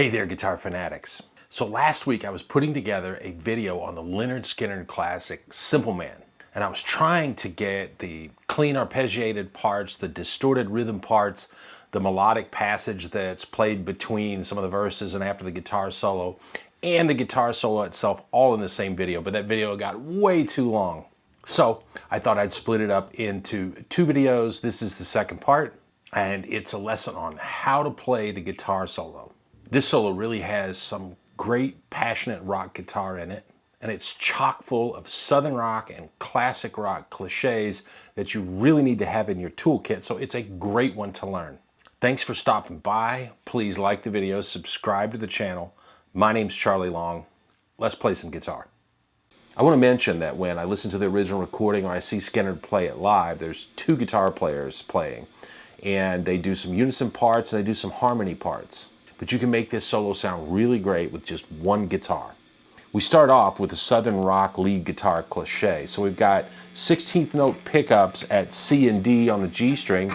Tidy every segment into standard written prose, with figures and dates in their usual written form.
Hey there, guitar fanatics. So last week I was putting together a video on the Lynyrd Skynyrd classic, Simple Man. And I was trying to get the clean arpeggiated parts, the distorted rhythm parts, the melodic passage that's played between some of the verses and after the guitar solo, and the guitar solo itself all in the same video. But that video got way too long. So I thought I'd split it up into two videos. This is the second part, and it's a lesson on how to play the guitar solo. This solo really has some great passionate rock guitar in it, and it's chock full of southern rock and classic rock cliches that you really need to have in your toolkit, so it's a great one to learn. Thanks for stopping by. Please like the video, subscribe to the channel. My name's Charlie Long. Let's play some guitar. I want to mention that when I listen to the original recording or I see Skynyrd play it live, there's two guitar players playing, and they do some unison parts and they do some harmony parts. But you can make this solo sound really great with just one guitar. We start off with a southern rock lead guitar cliche. So we've got 16th note pickups at C and D on the G string,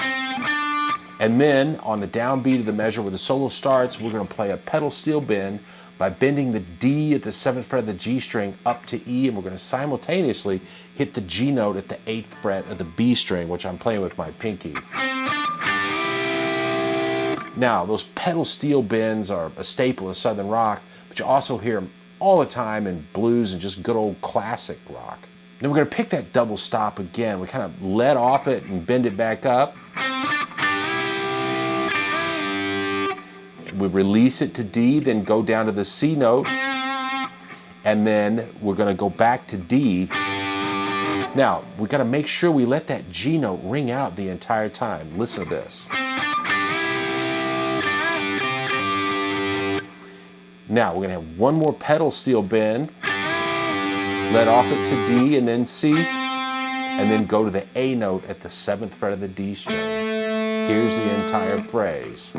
and then on the downbeat of the measure where the solo starts, we're going to play a pedal steel bend by bending the D at the 7th fret of the G string up to E, and we're going to simultaneously hit the G note at the 8th fret of the B string, which I'm playing with my pinky. Now, those pedal steel bends are a staple of southern rock, but you also hear them all the time in blues and just good old classic rock. Then we're going to pick that double stop again. We kind of let off it and bend it back up. We release it to D, then go down to the C note, and then we're going to go back to D. Now, we've got to make sure we let that G note ring out the entire time. Listen to this. Now, we're going to have one more pedal steel bend, let off it to D and then C, and then go to the A note at the 7th fret of the D string. Here's the entire phrase.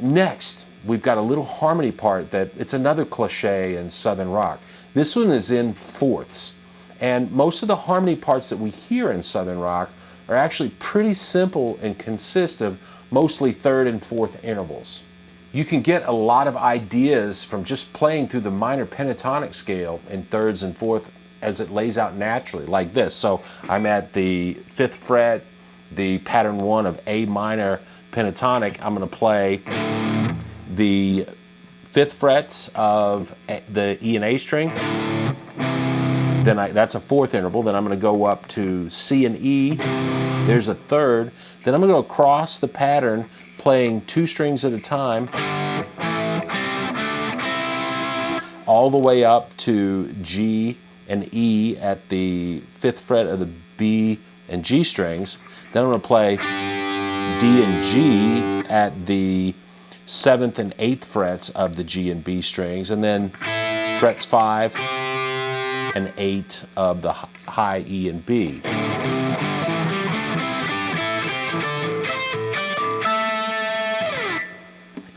Next, we've got a little harmony part that it's another cliche in southern rock. This one is in fourths, and most of the harmony parts that we hear in southern rock are actually pretty simple and consist of mostly third and fourth intervals. You can get a lot of ideas from just playing through the minor pentatonic scale in thirds and fourth as it lays out naturally, like this. So I'm at the 5th fret, the pattern 1 of A minor pentatonic. I'm going to play the 5th frets of the E and A string. Then that's a 4th interval. Then I'm going to go up to C and E. There's a 3rd. Then I'm going to go across the pattern playing 2 strings at a time all the way up to G and E at the 5th fret of the B and G strings. Then I'm going to play D and G at the 7th and 8th frets of the G and B strings, and then frets 5 and 8 of the high E and B.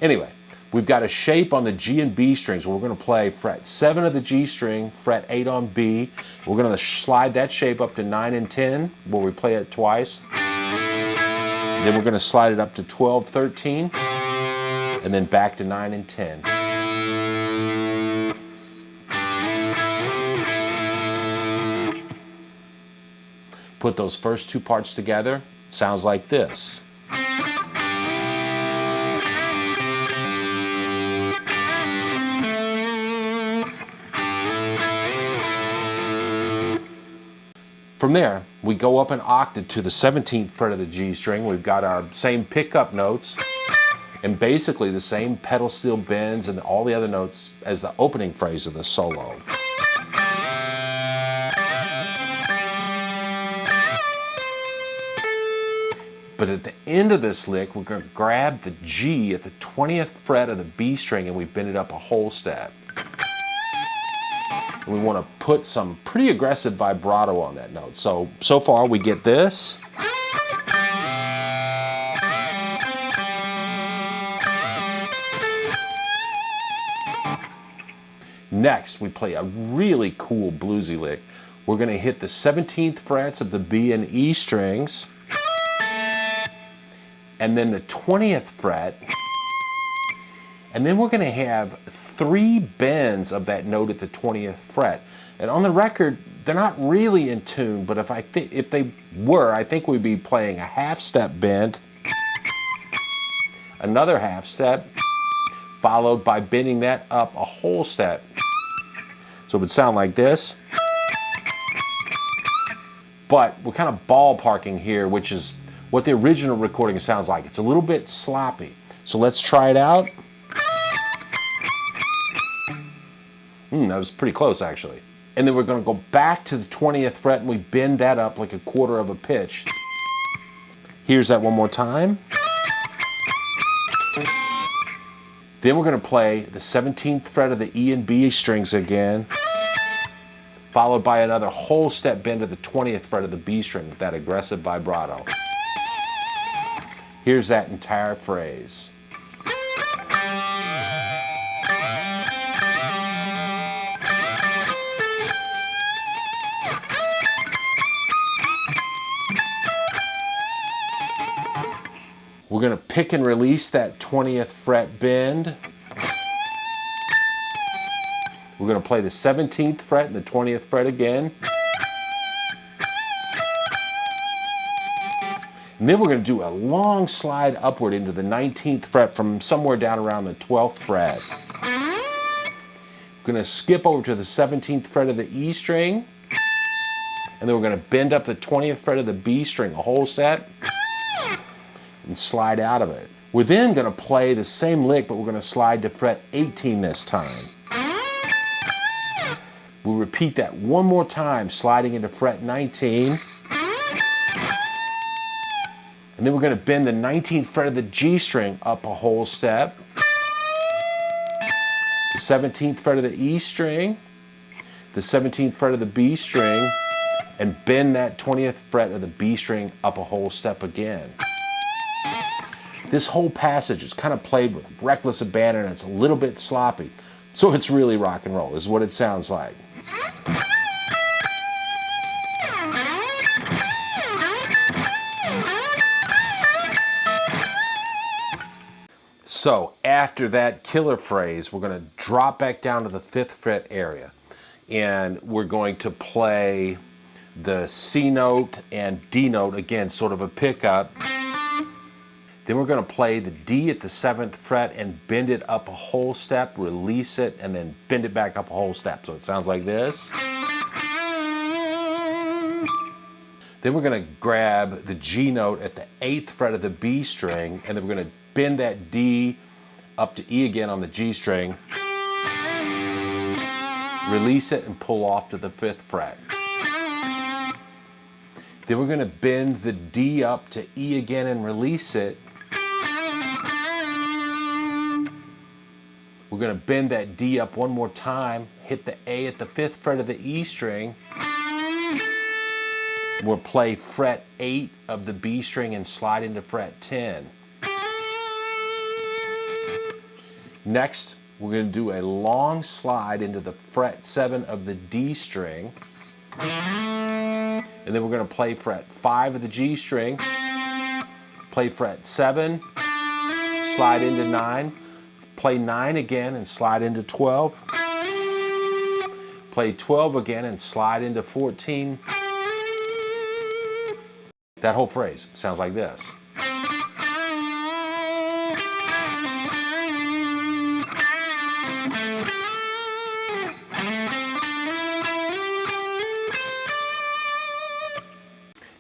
Anyway, we've got a shape on the G and B strings where we're going to play fret 7 of the G string, fret 8 on B. We're going to slide that shape up to 9 and 10 where we play it twice. Then we're going to slide it up to 12, 13, and then back to 9 and 10. Put those first two parts together, it sounds like this. From there, we go up an octave to the 17th fret of the G string. We've got our same pickup notes and basically the same pedal steel bends and all the other notes as the opening phrase of the solo. But at the end of this lick, we're going to grab the G at the 20th fret of the B string and we bend it up a whole step. And we want to put some pretty aggressive vibrato on that note. So far we get this. Next, we play a really cool bluesy lick We're going to hit the 17th frets of the B and E strings, and then the 20th fret, and then we're going to have 3 bends of that note at the 20th fret. And on the record, they're not really in tune, but if they were, I think we'd be playing a half step bend, another half step, followed by bending that up a whole step. So it would sound like this. But we're kind of ballparking here, which is what the original recording sounds like. It's a little bit sloppy. So let's try it out. That was pretty close, actually. And then we're going to go back to the 20th fret and we bend that up like a quarter of a pitch. Here's that one more time. Then we're going to play the 17th fret of the E and B strings again, followed by another whole step bend to the 20th fret of the B string with that aggressive vibrato. Here's that entire phrase. We're going to pick and release that 20th fret bend. We're going to play the 17th fret and the 20th fret again. And then we're going to do a long slide upward into the 19th fret from somewhere down around the 12th fret. We're going to skip over to the 17th fret of the E string. And then we're going to bend up the 20th fret of the B string a whole step and slide out of it. We're then going to play the same lick, but we're going to slide to fret 18 this time. We'll repeat that one more time, sliding into fret 19. And then we're going to bend the 19th fret of the G string up a whole step. The 17th fret of the E string, the 17th fret of the B string, and bend that 20th fret of the B string up a whole step again. This whole passage is kind of played with reckless abandon and it's a little bit sloppy. So it's really rock and roll, is what it sounds like. So after that killer phrase, we're going to drop back down to the 5th fret area. And we're going to play the C note and D note, again, sort of a pickup. Then we're going to play the D at the 7th fret and bend it up a whole step, release it, and then bend it back up a whole step. So it sounds like this. Then we're going to grab the G note at the 8th fret of the B string, and then we're going to bend that D up to E again on the G string, release it, and pull off to the 5th fret. Then we're going to bend the D up to E again and release it. We're going to bend that D up one more time, hit the A at the 5th fret of the E string. We'll play fret 8 of the B string and slide into fret 10. Next, we're going to do a long slide into the fret 7 of the D string. And then we're going to play fret 5 of the G string, play fret 7, slide into 9, play 9 again and slide into 12, play 12 again and slide into 14. That whole phrase sounds like this.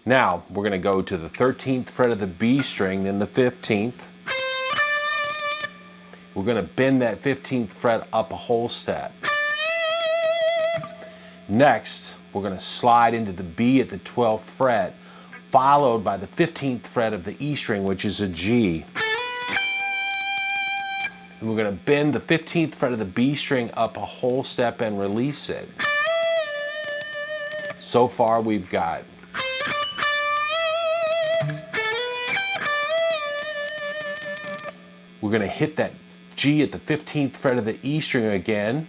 Now, we're going to go to the 13th fret of the B string, then the 15th. We're going to bend that 15th fret up a whole step. Next, we're going to slide into the B at the 12th fret, followed by the 15th fret of the E string, which is a G. And we're going to bend the 15th fret of the B string up a whole step and release it. So far, we've got we're going to hit that G at the 15th fret of the E string again,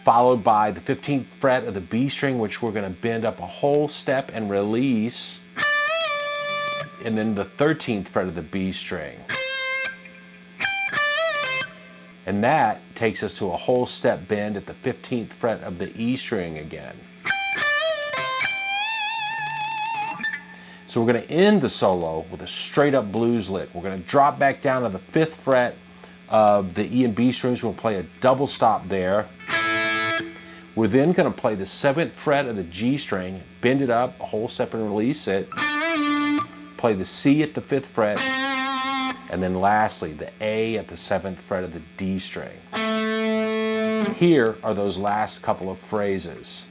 followed by the 15th fret of the B string, which we're going to bend up a whole step and release, and then the 13th fret of the B string. And that takes us to a whole step bend at the 15th fret of the E string again. So we're going to end the solo with a straight up blues lick. We're going to drop back down to the 5th fret of the E and B strings. We'll play a double stop there. We're then going to play the 7th fret of the G string, bend it up a whole step and release it. Play the C at the 5th fret. And then lastly, the A at the 7th fret of the D string. Here are those last couple of phrases.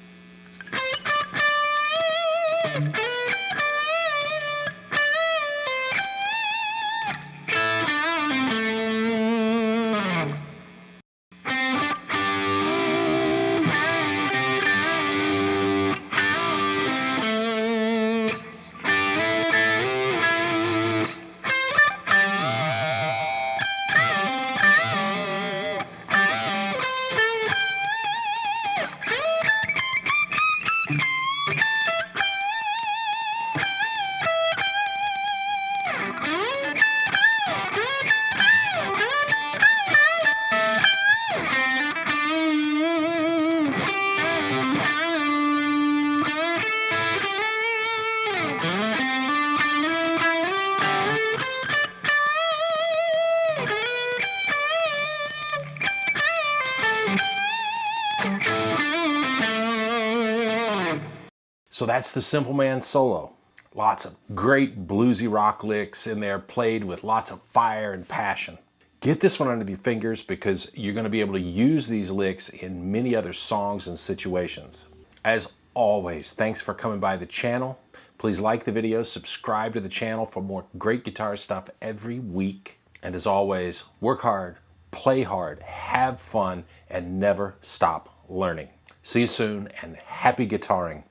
So that's the Simple Man solo. Lots of great bluesy rock licks in there, played with lots of fire and passion. Get this one under your fingers because you're going to be able to use these licks in many other songs and situations. As always, thanks for coming by the channel. Please like the video, subscribe to the channel for more great guitar stuff every week. And as always, work hard, play hard, have fun, and never stop learning. See you soon, and happy guitaring.